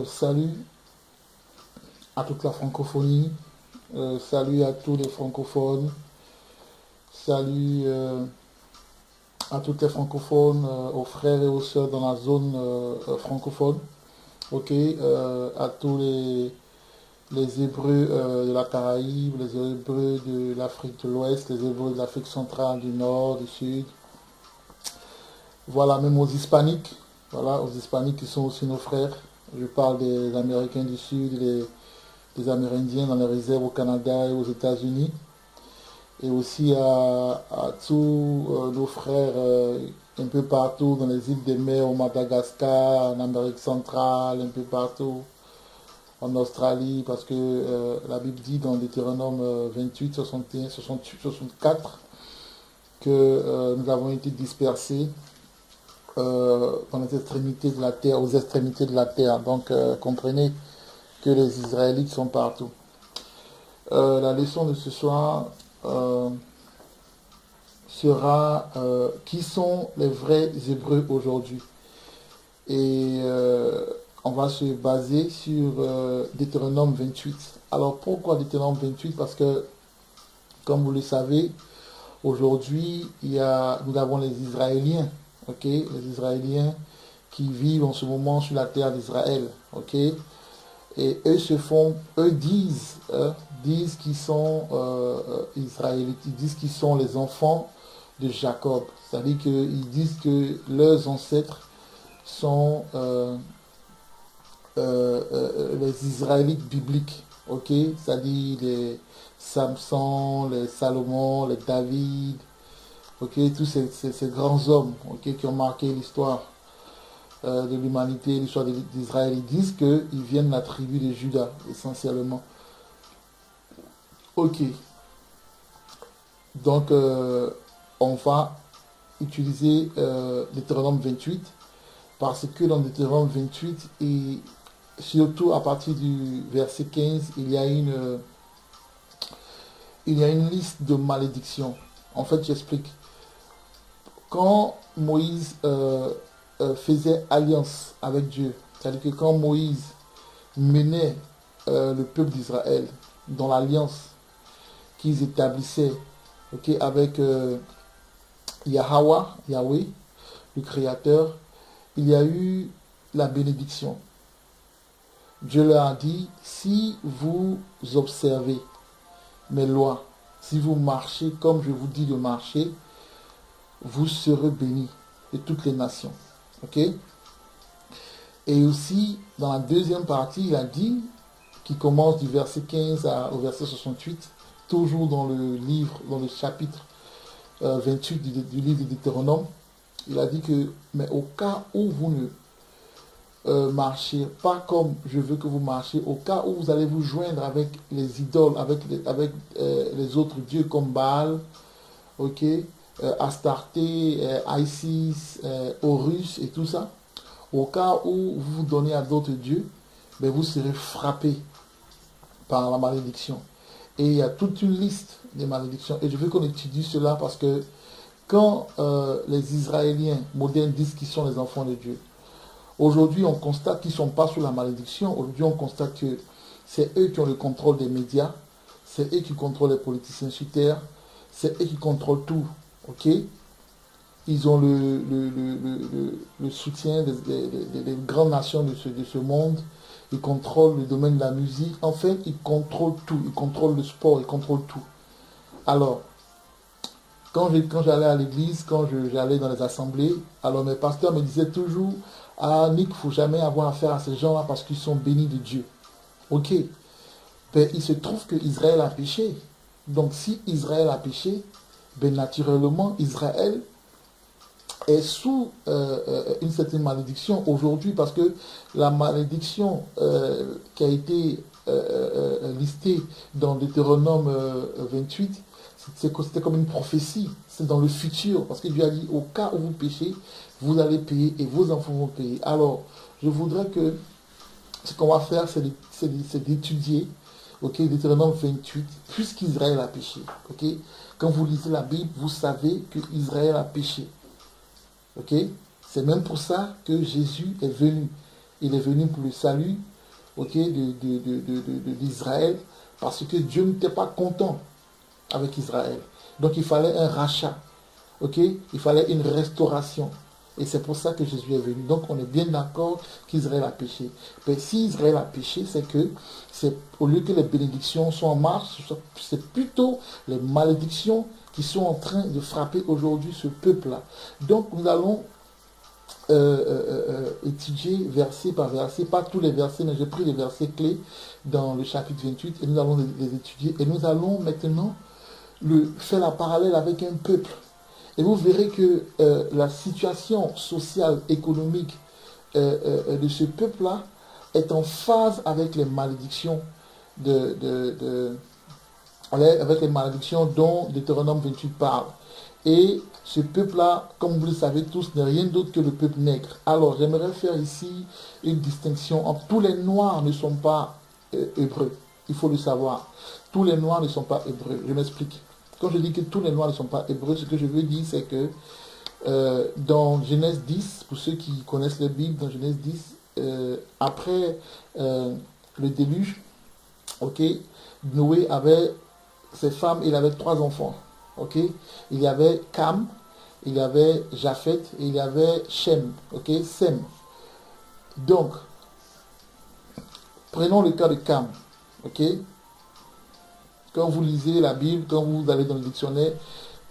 Salut à toute la francophonie, salut à tous les francophones, salut à toutes les francophones, aux frères et aux sœurs dans la zone francophone, ok, à tous les Hébreux de la Caraïbe, les Hébreux de l'Afrique de l'Ouest, les Hébreux de l'Afrique centrale, du Nord, du Sud, voilà, même aux Hispaniques, voilà, aux Hispaniques qui sont aussi nos frères. Je parle des Américains du Sud, des Amérindiens dans les réserves au Canada et aux États-Unis, et aussi à tous nos frères un peu partout dans les îles des mers, au Madagascar, en Amérique centrale, un peu partout, en Australie, parce que la Bible dit dans Deutéronome 28, 61, 68, 64 que nous avons été dispersés dans les extrémités de la terre, aux extrémités de la terre. Donc comprenez que les Israélites sont partout. La leçon de ce soir sera qui sont les vrais Hébreux aujourd'hui. Et on va se baser sur Deutéronome 28. Alors pourquoi Deutéronome 28? Parce que, comme vous le savez, aujourd'hui, nous avons les Israéliens, ok, les Israéliens qui vivent en ce moment sur la terre d'Israël, ok. Et eux disent qu'ils sont israélites, ils disent qu'ils sont les enfants de Jacob. C'est-à-dire qu'ils disent que leurs ancêtres sont les Israélites bibliques, ok? C'est-à-dire les Samson, les Salomon, les David, ok? Tous ces grands hommes, ok, qui ont marqué l'histoire de l'humanité, l'histoire d'Israël. Ils disent qu'ils viennent de la tribu de Juda, essentiellement. Ok, donc on va utiliser Deutéronome 28 parce que dans Deutéronome 28 et surtout à partir du verset 15, il y a une liste de malédictions. En fait, j'explique. Quand Moïse faisait alliance avec Dieu, c'est-à-dire que quand Moïse menait le peuple d'Israël dans l'alliance qu'ils établissaient, ok, avec Yahweh, le Créateur, il y a eu la bénédiction. Dieu leur a dit, si vous observez mes lois, si vous marchez comme je vous dis de marcher, vous serez bénis de toutes les nations. Ok? Et aussi, dans la deuxième partie, il a dit, qui commence du verset 15 au verset 68, toujours dans le livre, dans le chapitre 28 du livre de Deutéronome, il a dit que, mais au cas où vous ne marchez pas comme je veux que vous marchiez, au cas où vous allez vous joindre avec les idoles, avec les autres dieux comme Baal, ok, Astarté, Isis, Horus et tout ça, au cas où vous vous donnez à d'autres dieux, ben vous serez frappés par la malédiction. Et il y a toute une liste des malédictions. Et je veux qu'on étudie cela parce que quand les Israéliens modernes disent qu'ils sont les enfants de Dieu, aujourd'hui on constate qu'ils ne sont pas sous la malédiction. Aujourd'hui on constate que c'est eux qui ont le contrôle des médias, c'est eux qui contrôlent les politiciens sur terre, c'est eux qui contrôlent tout. Ok? Ils ont le soutien des grandes nations de ce monde. Ils contrôlent le domaine de la musique. Enfin, ils contrôlent tout. Ils contrôlent le sport. Ils contrôlent tout. Alors, quand j'allais à l'église, quand j'allais dans les assemblées, alors mes pasteurs me disaient toujours, ah Nick, il ne faut jamais avoir affaire à ces gens-là parce qu'ils sont bénis de Dieu. Ok. Ben, il se trouve que Israël a péché. Donc, si Israël a péché, ben, naturellement, Israël est sous une certaine malédiction aujourd'hui parce que la malédiction qui a été listée dans Deutéronome 28, c'était comme une prophétie, c'est dans le futur parce que Dieu a dit au cas où vous péchez, vous allez payer et vos enfants vont payer. Alors, je voudrais que ce qu'on va faire, c'est d'étudier, ok, Deutéronome 28, puisqu'Israël a péché. Ok, quand vous lisez la Bible, vous savez que Israël a péché. Ok? C'est même pour ça que Jésus est venu. Il est venu pour le salut, ok, d'Israël, parce que Dieu n'était pas content avec Israël. Donc il fallait un rachat, ok, il fallait une restauration. Et c'est pour ça que Jésus est venu. Donc on est bien d'accord qu'Israël a péché. Mais si Israël a péché, c'est que au lieu que les bénédictions soient en marche, c'est plutôt les malédictions qui sont en train de frapper aujourd'hui ce peuple-là. Donc nous allons étudier verset par verset, pas tous les versets, mais j'ai pris les versets clés dans le chapitre 28 et nous allons les étudier. Et nous allons maintenant faire la parallèle avec un peuple. Et vous verrez que la situation sociale, économique de ce peuple-là est en phase avec les malédictions avec les malédictions dont Deutéronome 28 parle. Et ce peuple-là, comme vous le savez tous, n'est rien d'autre que le peuple nègre. Alors, j'aimerais faire ici une distinction entre tous les noirs ne sont pas hébreux. Il faut le savoir. Tous les noirs ne sont pas hébreux. Je m'explique. Quand je dis que tous les noirs ne sont pas hébreux, ce que je veux dire, c'est que dans Genèse 10, pour ceux qui connaissent la Bible, dans Genèse 10, après le déluge, ok, Noé avait ses femmes, il avait 3 enfants. Ok, il y avait Cam, il y avait Japhet et il y avait Shem. Ok, Sem. Donc, prenons le cas de Cam. Ok, quand vous lisez la Bible, quand vous allez dans le dictionnaire,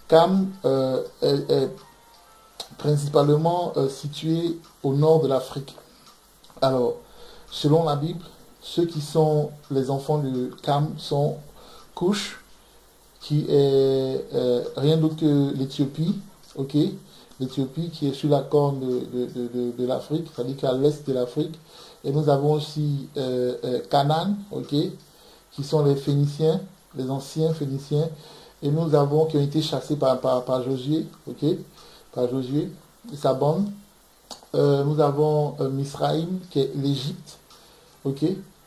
Cam est principalement situé au nord de l'Afrique. Alors, selon la Bible, ceux qui sont les enfants de Cam sont Cush, qui est rien d'autre que l'Éthiopie, ok, l'Éthiopie qui est sur la corne de l'Afrique, c'est-à-dire qu'à l'est de l'Afrique. Et nous avons aussi Canaan, ok, qui sont les Phéniciens, les anciens Phéniciens. Et nous avons, qui ont été chassés par Josué, ok, par Josué et sa bande. Nous avons Misraïm, qui est l'Égypte, ok.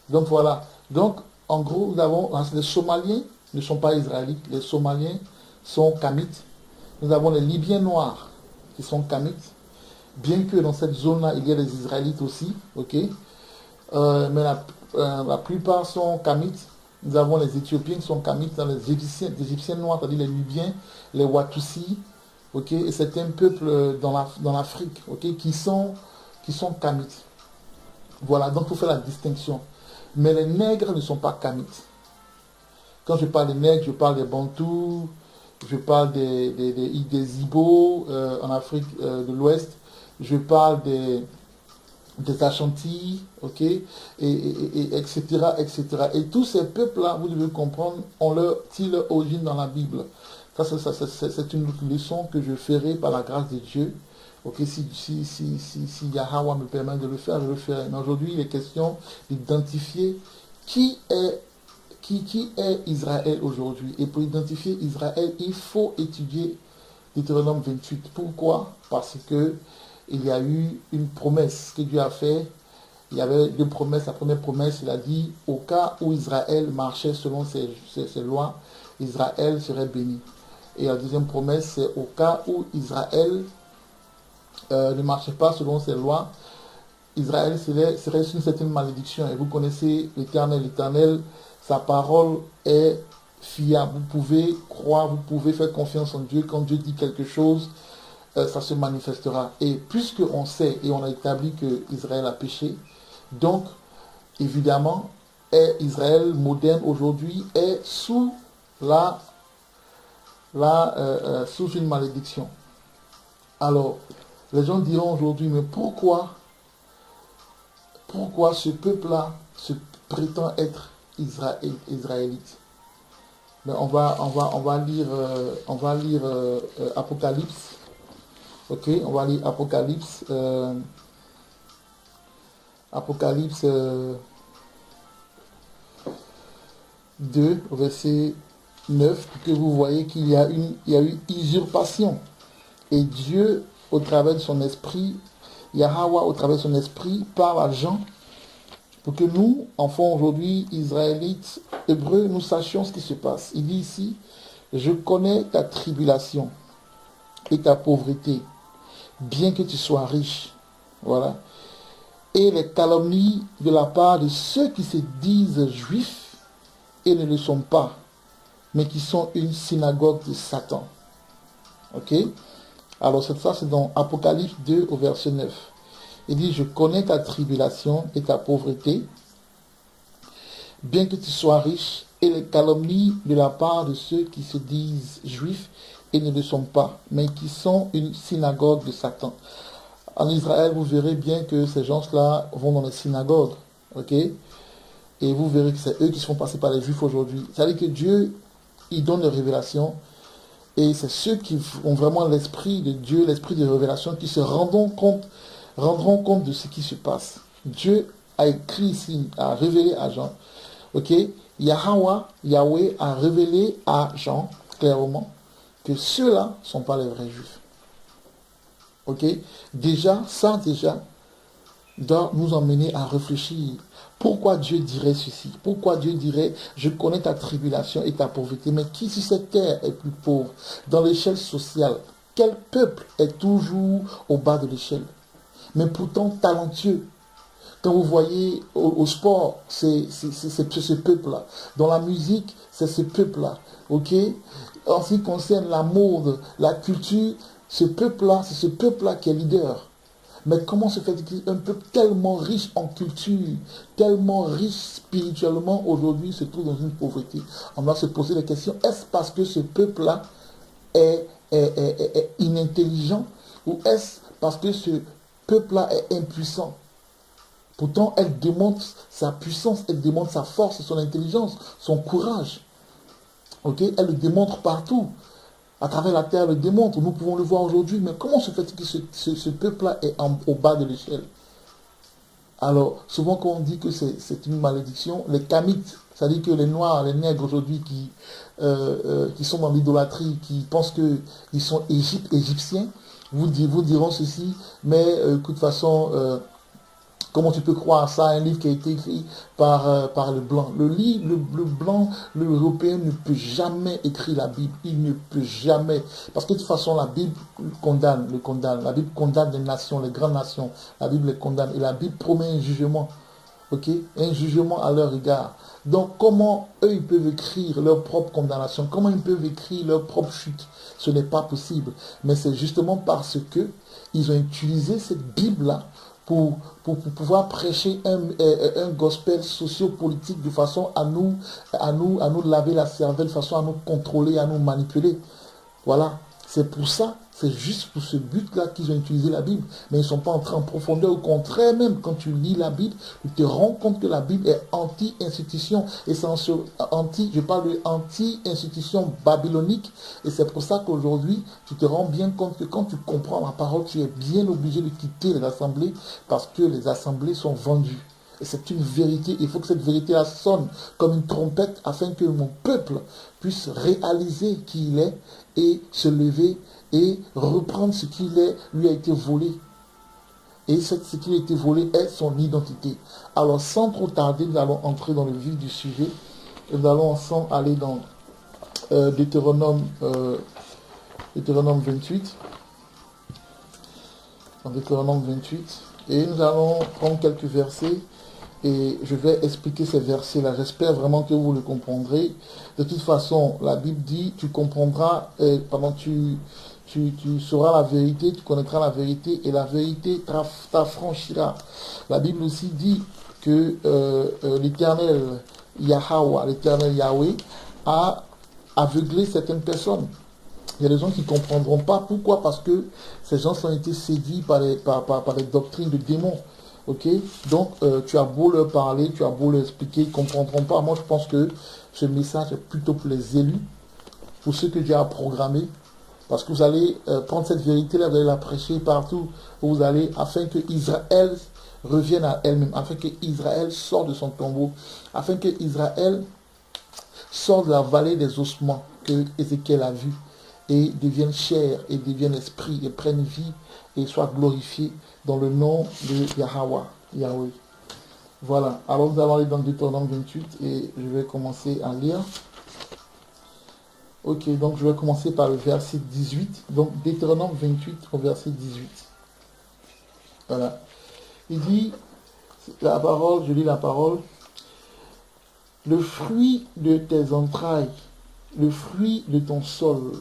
Donc voilà. Donc, en gros, nous avons les Somaliens, ne sont pas israélites, les Somaliens sont Kamites. Nous avons les Libyens noirs qui sont Kamites, bien que dans cette zone-là, il y a des Israélites aussi, ok. Mais la plupart sont Kamites. Nous avons les Éthiopiens qui sont Kamites, dans les Égyptiens noirs, c'est-à-dire les Libyens, les Watusi, ok. Et c'est un peuple dans l'Afrique, ok, qui sont Kamites. Voilà, donc il faut faire la distinction. Mais les nègres ne sont pas Kamites. Quand je parle des nègres, je parle des Bantous, je parle des Ibo en Afrique de l'Ouest, je parle des Ashanti, ok, et etc., etc. Et tous ces peuples-là, vous devez comprendre, ont leur origine dans la Bible. Ça, c'est une autre leçon que je ferai par la grâce de Dieu. Ok, si Yahweh me permet de le faire, je le ferai. Mais aujourd'hui, il est question d'identifier qui est Israël aujourd'hui. Et pour identifier Israël, il faut étudier Deutéronome 28. Pourquoi? Parce que il y a eu une promesse que Dieu a faite. Il y avait 2 promesses. La première promesse, il a dit, au cas où Israël marchait selon ses lois, Israël serait béni. Et la deuxième promesse, c'est au cas où Israël ne marchait pas selon ses lois, Israël serait sous une certaine malédiction. Et vous connaissez l'Éternel, sa parole est fiable. Vous pouvez croire, vous pouvez faire confiance en Dieu. Quand Dieu dit quelque chose, ça se manifestera. Et puisque on sait et on a établi que Israël a péché, donc évidemment, Israël moderne aujourd'hui est sous sous une malédiction. Alors, les gens diront aujourd'hui, mais pourquoi ce peuple-là se prétend être israélite? Mais on va lire Apocalypse. Ok, on va lire Apocalypse. Apocalypse 2, verset 9, pour que vous voyez qu'il y a eu usurpation. Et Dieu, au travers de son esprit, Yahweh, au travers de son esprit, parle à Jean pour que nous, enfants aujourd'hui, Israélites, Hébreux, nous sachions ce qui se passe. Il dit ici, je connais ta tribulation et ta pauvreté, bien que tu sois riche. Voilà. et les calomnies de la part de ceux qui se disent juifs et ne le sont pas, mais qui sont une synagogue de Satan. Ok? Alors cette fois, c'est dans Apocalypse 2 au verset 9. Il dit, je connais ta tribulation et ta pauvreté, bien que tu sois riche, et les calomnies de la part de ceux qui se disent juifs et ne le sont pas, mais qui sont une synagogue de Satan. En Israël, vous verrez bien que ces gens-là vont dans les synagogues, ok? Et vous verrez que c'est eux qui se font passer par les juifs aujourd'hui. C'est-à-dire que Dieu, il donne des révélations, et c'est ceux qui ont vraiment l'esprit de Dieu, l'esprit de révélation, qui se rendront compte de ce qui se passe. Dieu a écrit ici, a révélé à Jean, ok? Yahweh a révélé à Jean, clairement, que ceux-là ne sont pas les vrais juifs. Ok? Ça doit nous emmener à réfléchir. Pourquoi Dieu dirait ceci? Pourquoi Dieu dirait, je connais ta tribulation et ta pauvreté, mais qui sur cette terre est plus pauvre? Dans l'échelle sociale, quel peuple est toujours au bas de l'échelle, mais pourtant talentueux? Quand vous voyez au sport, c'est ce peuple-là. Dans la musique, c'est ce peuple-là. Ok? En ce qui concerne la mode, la culture, ce peuple-là, c'est ce peuple-là qui est leader. Mais comment se fait-il qu'un peuple tellement riche en culture, tellement riche spirituellement, aujourd'hui se trouve dans une pauvreté? On va se poser la question, est-ce parce que ce peuple-là est inintelligent, ou est-ce parce que ce peuple-là est impuissant? Pourtant, elle démontre sa puissance, elle démontre sa force, son intelligence, son courage. Ok? Elle le démontre partout. À travers la terre, elle le démontre. Nous pouvons le voir aujourd'hui. Mais comment se fait-il que ce peuple-là est au bas de l'échelle? Alors, souvent quand on dit que c'est une malédiction, les Kamites, c'est-à-dire que les Noirs, les Nègres aujourd'hui qui sont dans l'idolâtrie, qui pensent qu'ils sont égyptiens, vous diront ceci, mais de toute façon... comment tu peux croire ça, un livre qui a été écrit par le blanc? Le blanc, l'européen ne peut jamais écrire la Bible. Il ne peut jamais. Parce que de toute façon, la Bible le condamne. La Bible condamne les nations, les grandes nations. La Bible les condamne. Et la Bible promet un jugement. Ok? Un jugement à leur égard. Donc, comment eux, ils peuvent écrire leur propre condamnation? Comment ils peuvent écrire leur propre chute? Ce n'est pas possible. Mais c'est justement parce que ils ont utilisé cette Bible-là pour pouvoir prêcher un gospel sociopolitique de façon à nous laver la cervelle, de façon à nous contrôler, à nous manipuler. Voilà. C'est pour ça, c'est juste pour ce but-là qu'ils ont utilisé la Bible. Mais ils ne sont pas entrés en profondeur. Au contraire, même quand tu lis la Bible, tu te rends compte que la Bible est anti-institution. Et c'est je parle de anti-institution babylonique. Et c'est pour ça qu'aujourd'hui, tu te rends bien compte que quand tu comprends la parole, tu es bien obligé de quitter les assemblées parce que les assemblées sont vendues. Et c'est une vérité. Il faut que cette vérité-là sonne comme une trompette afin que mon peuple puisse réaliser qui il est et se lever et reprendre ce qui lui a été volé. Et ce qui lui a été volé est son identité. Alors sans trop tarder, nous allons entrer dans le vif du sujet. Nous allons ensemble aller dans Deutéronome 28. Dans Deutéronome 28. Et nous allons prendre quelques versets. Et je vais expliquer ces versets-là. J'espère vraiment que vous le comprendrez. De toute façon, la Bible dit, tu comprendras, pendant tu sauras la vérité, tu connaîtras la vérité, et la vérité t'affranchira. La Bible aussi dit que l'Éternel l'Éternel Yahweh, a aveuglé certaines personnes. Il y a des gens qui ne comprendront pas. Pourquoi? Parce que ces gens ont été séduits par les doctrines de démons. Ok, donc tu as beau leur parler, tu as beau leur expliquer, ils ne comprendront pas. Moi, je pense que ce message est plutôt pour les élus, pour ceux que Dieu a programmés, parce que vous allez prendre cette vérité-là, vous allez la prêcher partout où vous allez, afin que Israël revienne à elle-même, afin que Israël sorte de son tombeau, afin que Israël sorte de la vallée des ossements que Ézéchiel a vu, et devienne chair, et devienne esprit, et prenne vie, et soit glorifié dans le nom de Yahweh. Voilà, alors nous allons aller dans Deutéronome 28 et je vais commencer à lire. Ok, donc je vais commencer par le verset 18. Donc Deutéronome 28 au verset 18. Voilà. Il dit, La parole, je lis la parole. Le fruit de tes entrailles, le fruit de ton sol,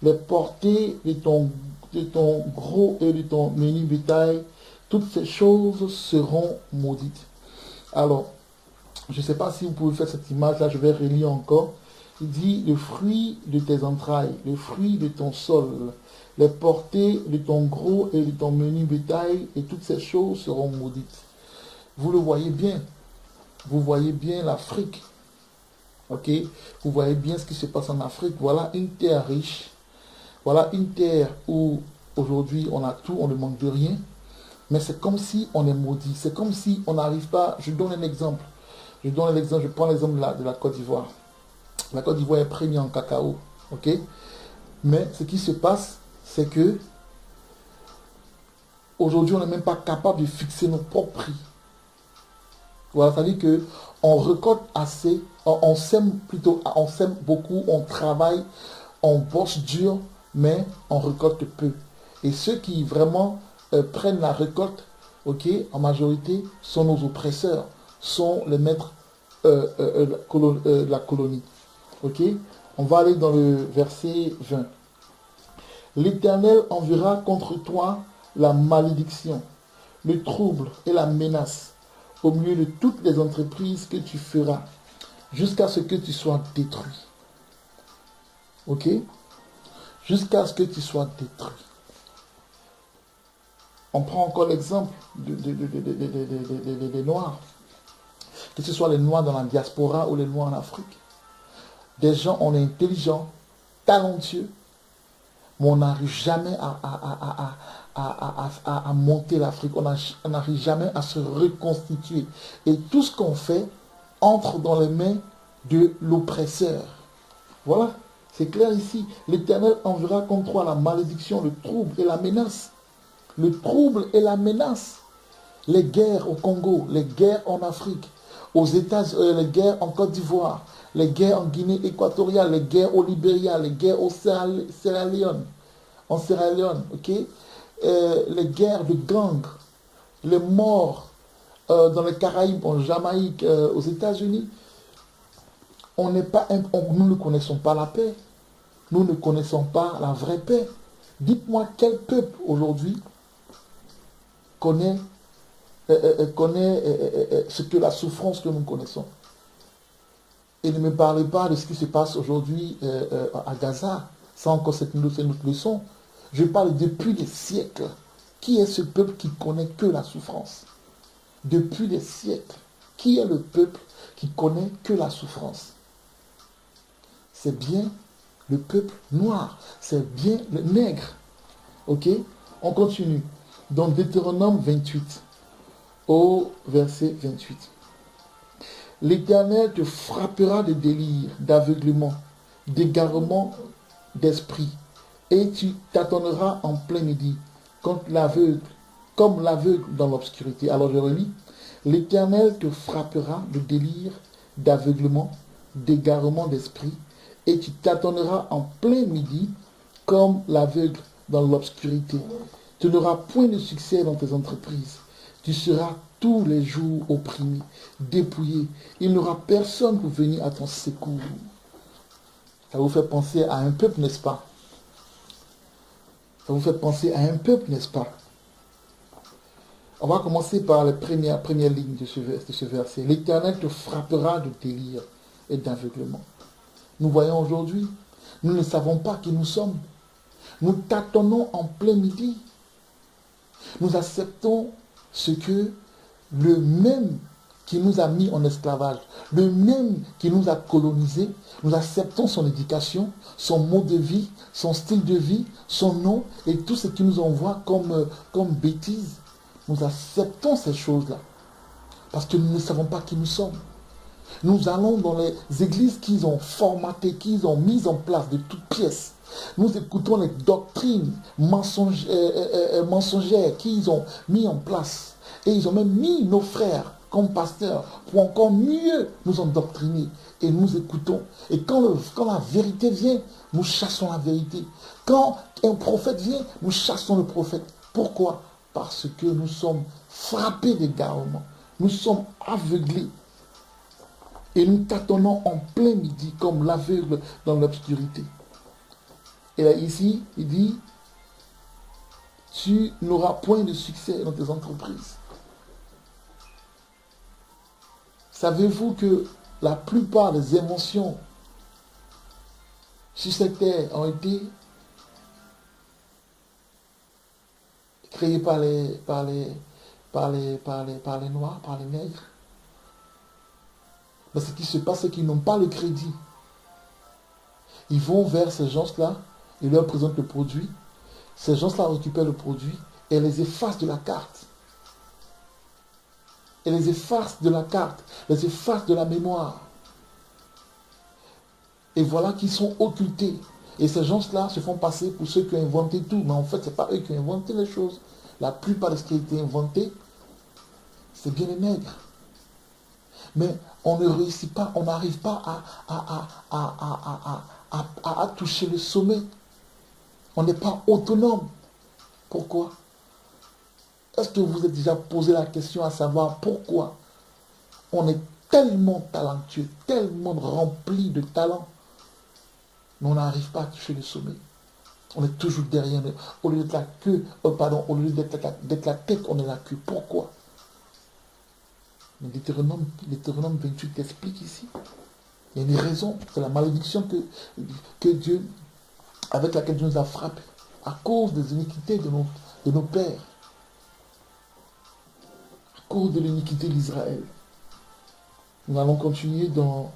les portées de ton gros et de ton menu bétail, toutes ces choses seront maudites. Alors, je ne sais pas si vous pouvez faire cette image-là, je vais relire encore. Il dit, le fruit de tes entrailles, le fruit de ton sol, les portées de ton gros et de ton menu bétail, et toutes ces choses seront maudites. Vous le voyez bien. Vous voyez bien l'Afrique. Ok? Vous voyez bien ce qui se passe en Afrique. Voilà une terre riche. Voilà une terre où aujourd'hui on a tout, on ne manque de rien. Mais c'est comme si on est maudit. C'est comme si on n'arrive pas. Je donne un exemple. Je prends l'exemple de la Côte d'Ivoire. La Côte d'Ivoire est première en cacao. Ok? Mais ce qui se passe, c'est que aujourd'hui on n'est même pas capable de fixer nos propres prix. Voilà, ça veut dire qu'on récolte assez, on sème plutôt, on sème beaucoup, on travaille, on bosse dur, mais on récolte peu. Et ceux qui vraiment prennent la récolte, ok, en majorité, sont nos oppresseurs, sont les maîtres de la colonie. Ok, on va aller dans le verset 20. L'Éternel enverra contre toi la malédiction, le trouble et la menace au milieu de toutes les entreprises que tu feras, jusqu'à ce que tu sois détruit. Ok? Jusqu'à ce que tu sois détruit. On prend encore l'exemple des Noirs. Que ce soit les Noirs dans la diaspora ou les Noirs en Afrique. Des gens, on est intelligents, talentueux, mais on n'arrive jamais à monter l'Afrique. On n'arrive jamais à se reconstituer. Et tout ce qu'on fait entre dans les mains de l'oppresseur. Voilà, c'est clair ici. L'Éternel enverra contre toi la malédiction, le trouble et la menace. Le trouble et la menace. Les guerres au Congo, les guerres en Afrique, aux États-Unis, les guerres en Côte d'Ivoire, les guerres en Guinée équatoriale, les guerres au Libéria, les guerres au Sierra Leone, en Sierra Leone, ok? Les guerres de gangs, les morts dans les Caraïbes, en Jamaïque, aux États-Unis. Nous ne connaissons pas la paix. Nous ne connaissons pas la vraie paix. Dites-moi quel peuple aujourd'hui connaît ce que la souffrance que nous connaissons. Et ne me parlez pas de ce qui se passe aujourd'hui à Gaza. Ça encore, c'est notre leçon. Je parle depuis des siècles. Qui est ce peuple qui connaît que la souffrance? Depuis des siècles. Qui est le peuple qui connaît que la souffrance? C'est bien le peuple noir. C'est bien le nègre. Ok? On continue. Dans Deutéronome 28, au verset 28. L'Éternel te frappera de délire, d'aveuglement, d'égarement d'esprit, et tu tâtonneras en plein midi, comme l'aveugle dans l'obscurité. Alors je relis. L'Éternel te frappera de délire, d'aveuglement, d'égarement d'esprit, et tu tâtonneras en plein midi, comme l'aveugle dans l'obscurité. Tu n'auras point de succès dans tes entreprises. Tu seras tous les jours opprimé, dépouillé. Il n'y aura personne pour venir à ton secours. Ça vous fait penser à un peuple, n'est-ce pas? Ça vous fait penser à un peuple, n'est-ce pas? On va commencer par les premières lignes de ce verset. L'Éternel te frappera de délire et d'aveuglement. Nous voyons aujourd'hui, nous ne savons pas qui nous sommes. Nous tâtonnons en plein midi. Nous acceptons ce que le même qui nous a mis en esclavage, le même qui nous a colonisés, nous acceptons son éducation, son mode de vie, son style de vie, son nom et tout ce qui nous envoie comme bêtises. Nous acceptons ces choses-là parce que nous ne savons pas qui nous sommes. Nous allons dans les églises qu'ils ont formatées, qu'ils ont mises en place de toutes pièces. Nous écoutons les doctrines mensongères qu'ils ont mis en place. Et ils ont même mis nos frères comme pasteurs pour encore mieux nous endoctriner. Et nous écoutons. Et quand la vérité vient, nous chassons la vérité. Quand un prophète vient, nous chassons le prophète. Pourquoi? Parce que nous sommes frappés d'égarement. Nous sommes aveuglés. Et nous tâtonnons en plein midi comme l'aveugle dans l'obscurité. Et là, ici, il dit, tu n'auras point de succès dans tes entreprises. Savez-vous que la plupart des inventions sur cette terre ont été créées par les Noirs, par les Nègres? Mais ce qui se passe, c'est qu'ils n'ont pas le crédit. Ils vont vers ces gens-là, ils leur présentent le produit. Ces gens-là récupèrent le produit et les effacent de la carte. Et les effacent de la carte, les effacent de la mémoire. Et voilà qu'ils sont occultés. Et ces gens-là se font passer pour ceux qui ont inventé tout. Mais en fait, ce n'est pas eux qui ont inventé les choses. La plupart de ce qui a été inventé, c'est bien les nègres. Mais on ne réussit pas, on n'arrive pas à toucher le sommet. On n'est pas autonome. Pourquoi? Est-ce que vous vous êtes déjà posé la question à savoir pourquoi on est tellement talentueux, tellement rempli de talent, mais on n'arrive pas à toucher le sommet? On est toujours derrière. Au lieu d'être la queue, au lieu d'être la tête, on est la queue. Pourquoi? Deutéronome 28 explique ici. Il y a une raison. C'est la malédiction que Dieu, avec laquelle Dieu nous a frappés, à cause des iniquités de nos pères, à cause de l'iniquité d'Israël. Nous allons continuer dans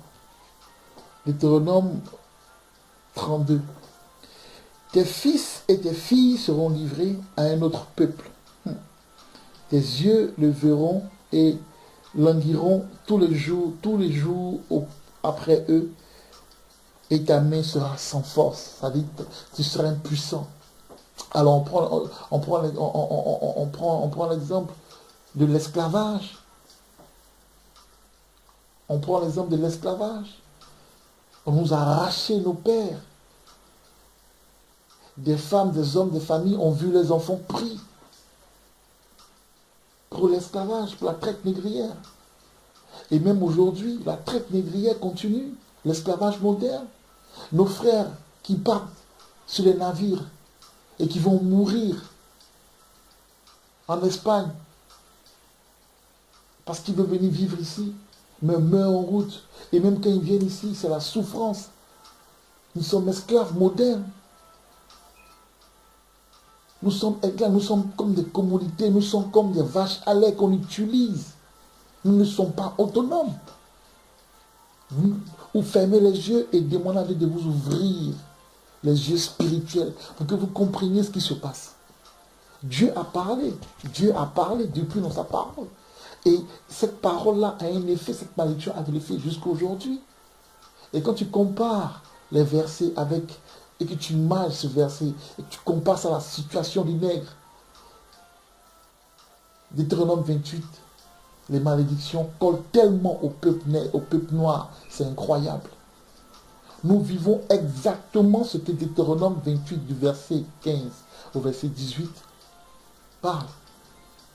Deutéronome 32. Tes fils et tes filles seront livrés à un autre peuple. Tes yeux le verront et languiront tous les jours après eux, et ta main sera sans force. Ça dit, tu seras impuissant. Alors on prend l'exemple de l'esclavage. On prend l'exemple de l'esclavage. On nous a arraché nos pères. Des femmes, des hommes, des familles ont vu les enfants pris pour l'esclavage, pour la traite négrière. Et même aujourd'hui, la traite négrière continue, l'esclavage moderne. Nos frères qui partent sur les navires et qui vont mourir en Espagne parce qu'ils veulent venir vivre ici, mais meurent en route. Et même quand ils viennent ici, c'est la souffrance. Nous sommes esclaves modernes. Nous sommes comme des commodités, nous sommes comme des vaches à lait qu'on utilise. Nous ne sommes pas autonomes. Vous fermez les yeux et demandez à Dieu de vous ouvrir les yeux spirituels pour que vous compreniez ce qui se passe. Dieu a parlé depuis dans sa parole. Et cette parole-là a un effet, cette malédiction a de l'effet jusqu'à aujourd'hui. Et quand tu compares les versets et que tu mages ce verset, et que tu compares ça à la situation des nègres, Deutéronome 28, les malédictions collent tellement au peuple noir, c'est incroyable. Nous vivons exactement ce que Deutéronome 28 du verset 15 au verset 18 parle.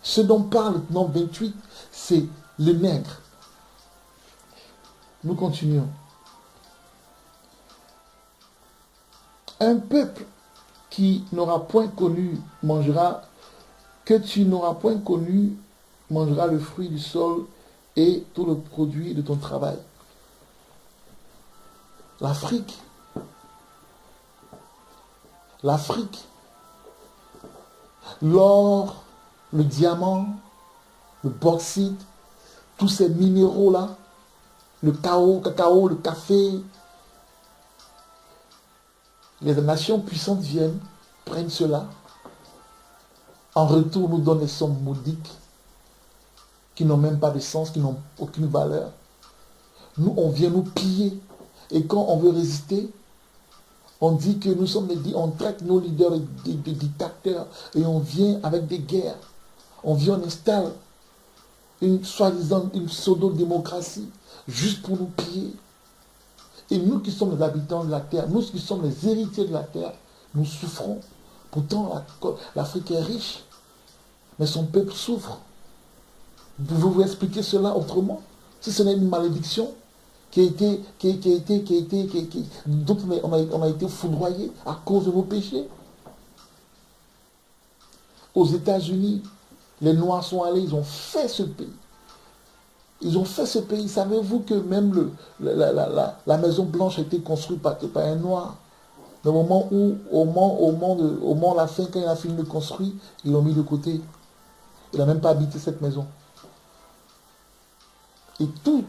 Ce dont parle Deutéronome 28, c'est le nègre. Nous continuons. Un peuple qui n'aura point connu mangera, que tu n'auras point connu mangera le fruit du sol et tout le produit de ton travail. L'Afrique, l'or, le diamant, le bauxite, tous ces minéraux-là, le cacao, le café, les nations puissantes viennent, prennent cela, en retour nous donnent des sommes modiques, qui n'ont même pas de sens, qui n'ont aucune valeur. Nous, on vient nous piller. Et quand on veut résister, on dit que nous sommes on traite nos leaders des dictateurs et on vient avec des guerres. On vient, on installe soi-disant une pseudo-démocratie juste pour nous piller. Et nous qui sommes les habitants de la terre, nous qui sommes les héritiers de la terre, nous souffrons. Pourtant, l'Afrique est riche, mais son peuple souffre. Pouvez-vous expliquer cela autrement? Si ce n'est une malédiction dont on a été foudroyé à cause de nos péchés. Aux États-Unis, les Noirs sont allés, ils ont fait ce pays. Ils ont fait ce pays. Savez-vous que même la Maison Blanche a été construite par un Noir? Au moment où, au moment de la fin, quand il a fini de construire, ils l'ont mis de côté. Il n'a même pas habité cette maison. Et tout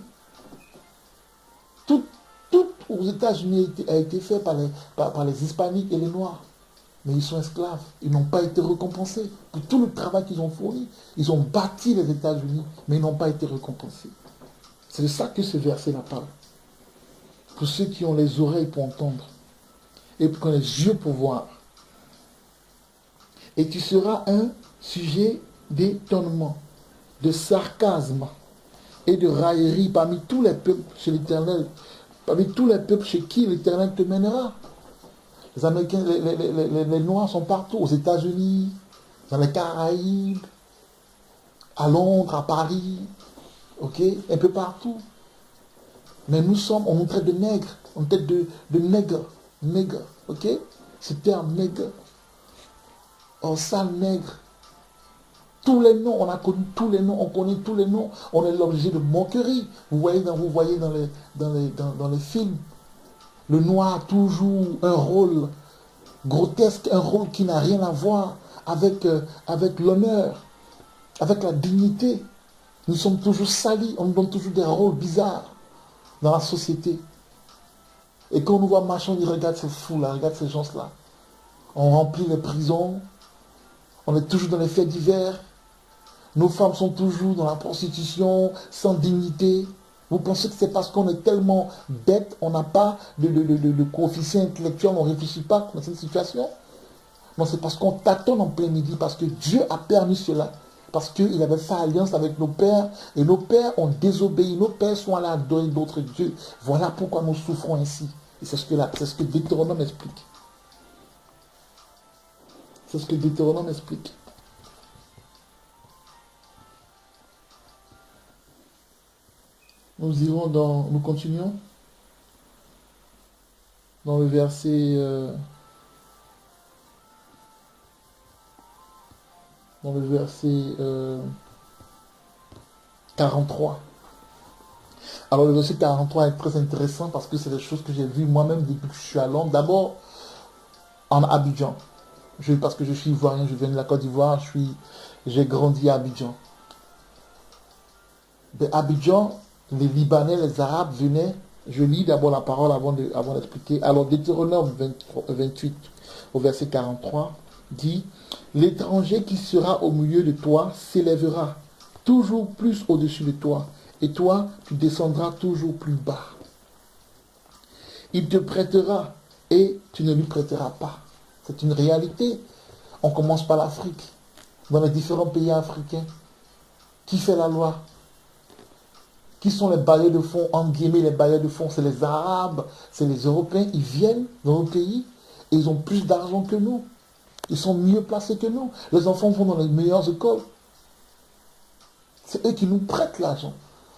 aux États-Unis a été fait par les Hispaniques et les Noirs. Mais ils sont esclaves. Ils n'ont pas été récompensés. Pour tout le travail qu'ils ont fourni, ils ont bâti les États-Unis, mais ils n'ont pas été récompensés. C'est de ça que ce verset-là parle. Pour ceux qui ont les oreilles pour entendre et qui ont les yeux pour voir. Et tu seras un sujet d'étonnement, de sarcasme et de raillerie parmi tous les peuples chez l'Éternel, parmi tous les peuples chez qui l'Éternel te mènera. Les Américains, les Noirs sont partout, aux États-Unis, dans les Caraïbes, à Londres, à Paris, ok, un peu partout. Mais nous sommes, on nous traite de nègres, on nous traite de nègres, ok. Ce terme nègre, oh sale nègre. Tous les noms, on a connu tous les noms, on connaît tous les noms, on est l'objet de moquerie. Vous voyez dans les films, le noir a toujours un rôle grotesque, un rôle qui n'a rien à voir avec l'honneur, avec la dignité. Nous sommes toujours salis, on nous donne toujours des rôles bizarres dans la société. Et quand on nous voit marcher, on dit regarde ces fous-là, regarde ces gens-là. On remplit les prisons, on est toujours dans les faits divers. Nos femmes sont toujours dans la prostitution, sans dignité. Vous pensez que c'est parce qu'on est tellement bête, on n'a pas de coefficient intellectuel, on ne réfléchit pas dans cette situation? Non, c'est parce qu'on tâtonne en plein midi, parce que Dieu a permis cela. Parce qu'il avait fait alliance avec nos pères, et nos pères ont désobéi. Nos pères sont allés adorer d'autres dieux. Voilà pourquoi nous souffrons ainsi. Et c'est ce que Deutéronome explique. C'est ce que Deutéronome explique. Nous continuons dans le verset 43. Alors le verset 43 est très intéressant parce que c'est des choses que j'ai vues moi-même depuis que je suis à Londres. D'abord en Abidjan. Parce que je suis ivoirien, je viens de la Côte d'Ivoire, j'ai grandi à Abidjan. De Abidjan, les Libanais, les Arabes venaient. Je lis d'abord la parole avant d'expliquer. Alors Deutéronome 28 au verset 43 dit: l'étranger qui sera au milieu de toi s'élèvera toujours plus au-dessus de toi, et toi tu descendras toujours plus bas. Il te prêtera et tu ne lui prêteras pas. C'est une réalité. On commence par l'Afrique. Dans les différents pays africains, qui fait la loi? Qui sont les bailleurs de fonds? En guillemets, les bailleurs de fonds, c'est les Arabes, c'est les Européens. Ils viennent dans nos pays et ils ont plus d'argent que nous. Ils sont mieux placés que nous. Les enfants vont dans les meilleures écoles. C'est eux qui nous prêtent l'argent.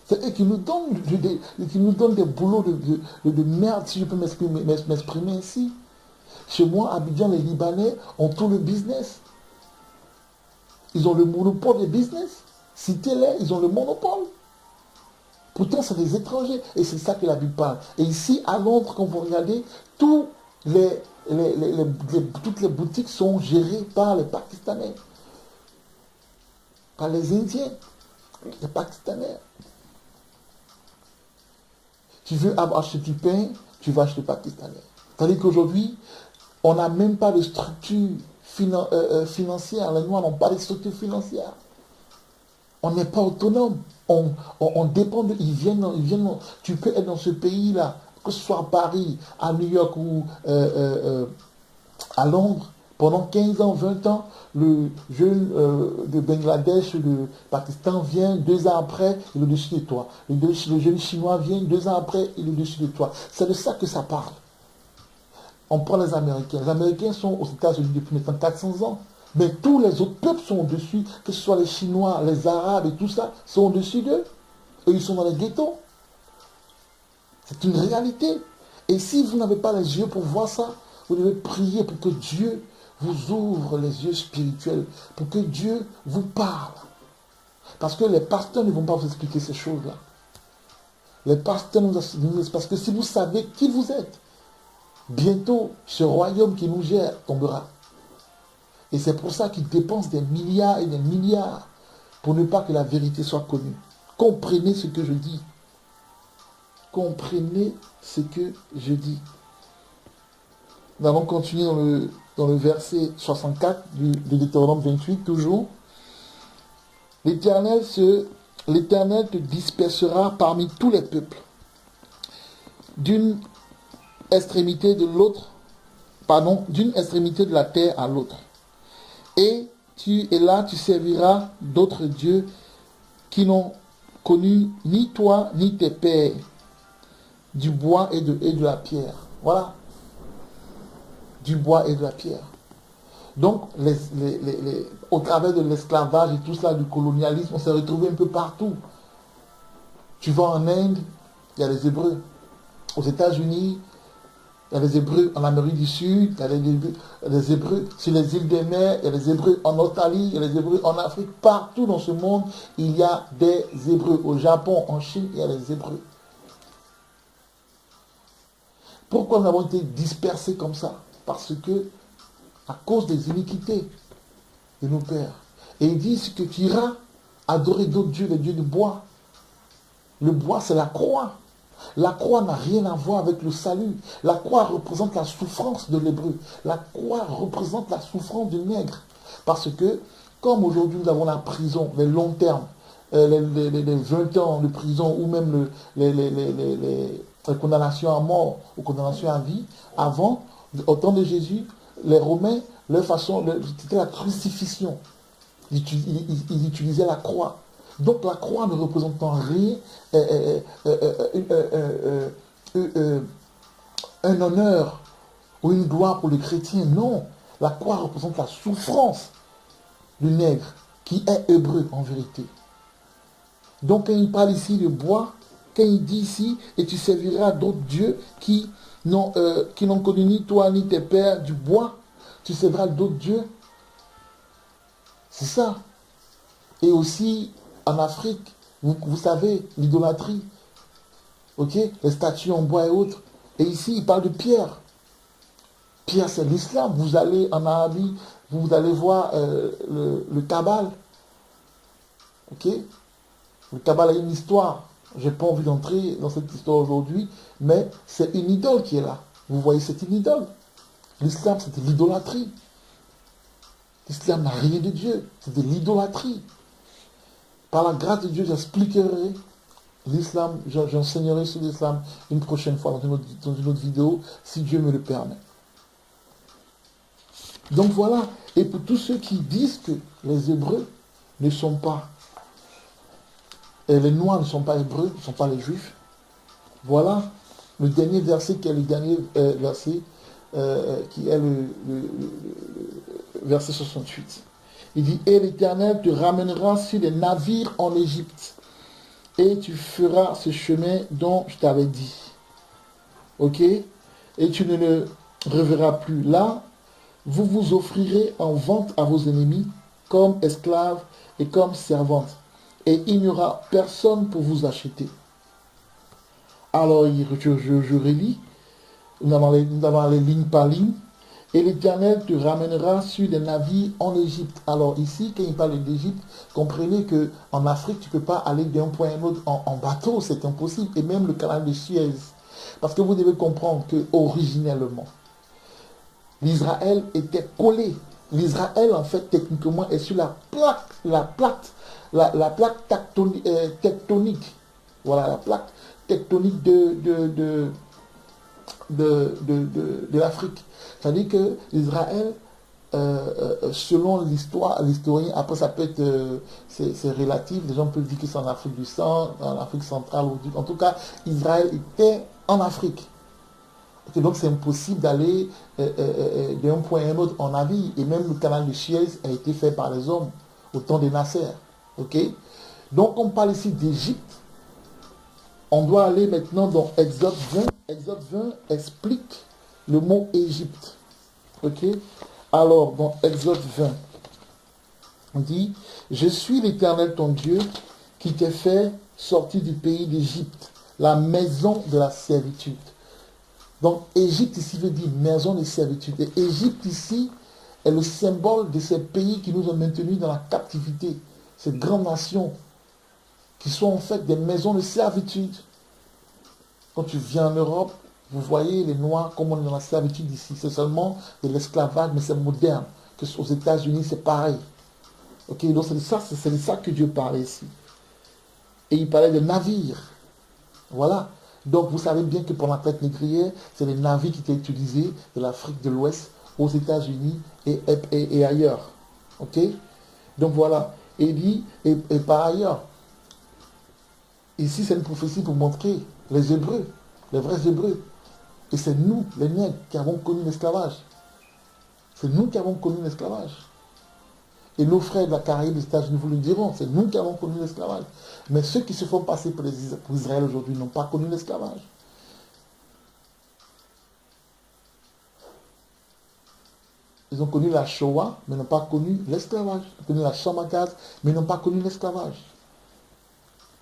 C'est eux qui nous donnent des boulots de merde, si je peux m'exprimer ainsi. Chez moi, à Abidjan, les Libanais ont tout le business. Ils ont le monopole des business. Citez-les, ils ont le monopole. Pourtant, c'est des étrangers. Et c'est ça que la Bible parle. Et ici, à Londres, quand vous regardez, toutes les boutiques sont gérées par les Pakistanais. Par les Indiens. Les Pakistanais. Tu veux acheter du pain, tu vas acheter pakistanais. C'est-à-dire qu'aujourd'hui, on n'a même pas de structure financière. Les Noirs n'ont pas de structure financière. On n'est pas autonome. On dépend de... Ils viennent, tu peux être dans ce pays-là, que ce soit à Paris, à New York ou à Londres, pendant 15 ans, 20 ans, le jeune de Bangladesh, de Pakistan vient, 2 ans après, il est au-dessus de toi. Le jeune chinois vient, 2 ans après, il est au-dessus de toi. C'est de ça que ça parle. On prend les Américains. Les Américains sont aux États-Unis depuis maintenant 400 ans. Mais tous les autres peuples sont au-dessus, que ce soit les Chinois, les Arabes et tout ça, sont au-dessus d'eux. Et ils sont dans les ghettos. C'est une réalité. Et si vous n'avez pas les yeux pour voir ça, vous devez prier pour que Dieu vous ouvre les yeux spirituels, pour que Dieu vous parle. Parce que les pasteurs ne vont pas vous expliquer ces choses-là. Les pasteurs nous expliquent, parce que si vous savez qui vous êtes, bientôt ce royaume qui nous gère tombera. Et c'est pour ça qu'ils dépensent des milliards et des milliards pour ne pas que la vérité soit connue. Comprenez ce que je dis. Comprenez ce que je dis. Nous allons continuer dans le verset 64 de Deutéronome 28, toujours. L'Éternel te dispersera parmi tous les peuples, d'une extrémité de l'autre, d'une extrémité de la terre à l'autre. Et là tu serviras d'autres dieux qui n'ont connu ni toi ni tes pères, du bois et de la pierre. Voilà. Du bois et de la pierre. Donc, au travers de l'esclavage et tout ça, du colonialisme, on s'est retrouvé un peu partout. Tu vas en Inde, il y a les Hébreux. Aux États-Unis, il y a les Hébreux. En Amérique du Sud, il y a les Hébreux. Sur les îles des mers, il y a les Hébreux. En Australie, il y a les Hébreux. En Afrique, partout dans ce monde, il y a des Hébreux. Au Japon, en Chine, il y a les Hébreux. Pourquoi nous avons été dispersés comme ça? Parce que, à cause des iniquités de nos pères. Et il dit que tu iras adorer d'autres dieux, les dieux du bois. Le bois, c'est la croix. La croix n'a rien à voir avec le salut. La croix représente la souffrance de l'hébreu. La croix représente la souffrance du nègre. Parce que, comme aujourd'hui nous avons la prison, les longs termes, les 20 ans de prison ou même les condamnations à mort ou condamnations à vie, avant, au temps de Jésus, les Romains, leur façon, c'était la crucifixion. Ils utilisaient la croix. Donc la croix ne représente en rien un honneur ou une gloire pour le chrétien. Non, la croix représente la souffrance du nègre qui est hébreu en vérité. Donc quand il parle ici de bois, quand il dit ici, et tu serviras d'autres dieux qui n'ont connu ni toi ni tes pères du bois, tu serviras d'autres dieux. C'est ça. Et aussi, en Afrique, vous savez, l'idolâtrie. Ok? Les statues en bois et autres. Et ici, il parle de pierre. Pierre, c'est l'islam. Vous allez en Arabie, vous allez voir le Kabbal. Ok? Le Kabbal a une histoire. Je n'ai pas envie d'entrer dans cette histoire aujourd'hui, mais c'est une idole qui est là. Vous voyez, c'est une idole. L'islam, c'était l'idolâtrie. L'islam n'a rien de Dieu. C'est de l'idolâtrie. Par la grâce de Dieu, j'expliquerai l'islam, j'enseignerai sur l'islam une prochaine fois dans une autre vidéo, si Dieu me le permet. Donc voilà. Et pour tous ceux qui disent que les Hébreux ne sont pas, et les Noirs ne sont pas Hébreux, ne sont pas les Juifs, voilà le dernier verset qui est le dernier verset, qui est le verset 68. Il dit, et l'Éternel te ramènera sur des navires en Égypte, et tu feras ce chemin dont je t'avais dit. Ok? Et tu ne le reverras plus. Là, vous vous offrirez en vente à vos ennemis, comme esclaves et comme servantes. Et il n'y aura personne pour vous acheter. Alors, je relis. Nous allons aller ligne par ligne. Et l'Éternel te ramènera sur des navires en Égypte. Alors ici, quand il parle d'Égypte, comprenez qu'en Afrique, tu ne peux pas aller d'un point à un autre en bateau, c'est impossible. Et même le canal de Suez. Parce que vous devez comprendre que originellement, l'Israël était collé. L'Israël, en fait, techniquement, est sur la plaque tectonique. Voilà, la plaque tectonique de l'Afrique. C'est-à-dire que Israël, selon l'historien, après ça peut être, c'est relatif, les gens peuvent dire que c'est en Afrique du Centre, en Afrique centrale, en tout cas, Israël était en Afrique. Ok, donc c'est impossible d'aller d'un point à un autre en navire. Et même le canal de Suez a été fait par les hommes au temps des Nasser. Ok, donc on parle ici d'Égypte. On doit aller maintenant dans Exode 20. Exode 20 explique le mot Égypte. Ok, alors dans Exode 20, on dit, je suis l'Éternel ton Dieu qui t'ai fait sortir du pays d'Égypte, la maison de la servitude. Donc Égypte ici veut dire maison de servitude. Et Égypte ici est le symbole de ces pays qui nous ont maintenus dans la captivité. Ces grandes nations qui sont en fait des maisons de servitude. Quand tu viens en Europe, vous voyez les Noirs comme on est dans la servitude ici. C'est seulement de l'esclavage, mais c'est moderne. Que aux États-Unis, c'est pareil. Ok, donc c'est de ça que Dieu parlait ici. Et il parlait de navires. Voilà. Donc vous savez bien que pendant la traite négrière, c'est les navires qui étaient utilisés de l'Afrique de l'Ouest aux États-Unis et ailleurs. Ok. Donc voilà. Et il dit, et par ailleurs, ici c'est une prophétie pour montrer les Hébreux, les vrais Hébreux. Et c'est nous, les nègres, qui avons connu l'esclavage. C'est nous qui avons connu l'esclavage. Et nos frères de la Caraïbe des États-Unis vous le diront, c'est nous qui avons connu l'esclavage. Mais ceux qui se font passer pour Israël aujourd'hui n'ont pas connu l'esclavage. Ils ont connu la Shoah, mais n'ont pas connu l'esclavage. Ils ont connu la chambre à gaz, mais n'ont pas connu l'esclavage.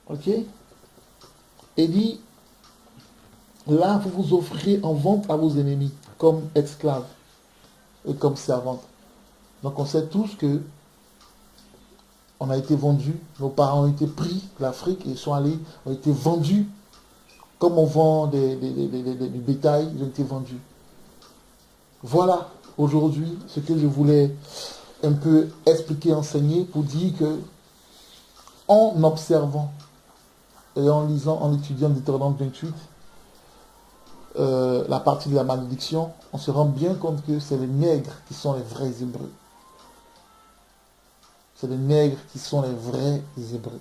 Ok? Et dit, là, vous vous offrirez en vente à vos ennemis, comme esclaves et comme servantes. Donc on sait tous que on a été vendus, nos parents ont été pris de l'Afrique et sont allés, ont été vendus, comme on vend du bétail, ils ont été vendus. Voilà, aujourd'hui, ce que je voulais un peu expliquer, enseigner, pour dire que, en observant et en lisant, en étudiant Deutéronome 28, la partie de la malédiction, on se rend bien compte que c'est les nègres qui sont les vrais Hébreux. C'est les nègres qui sont les vrais Hébreux.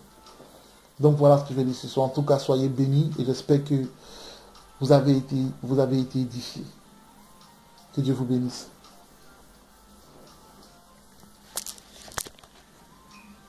Donc voilà ce que je vais dire ce soir. En tout cas, soyez bénis et j'espère que vous avez été édifiés. Que Dieu vous bénisse.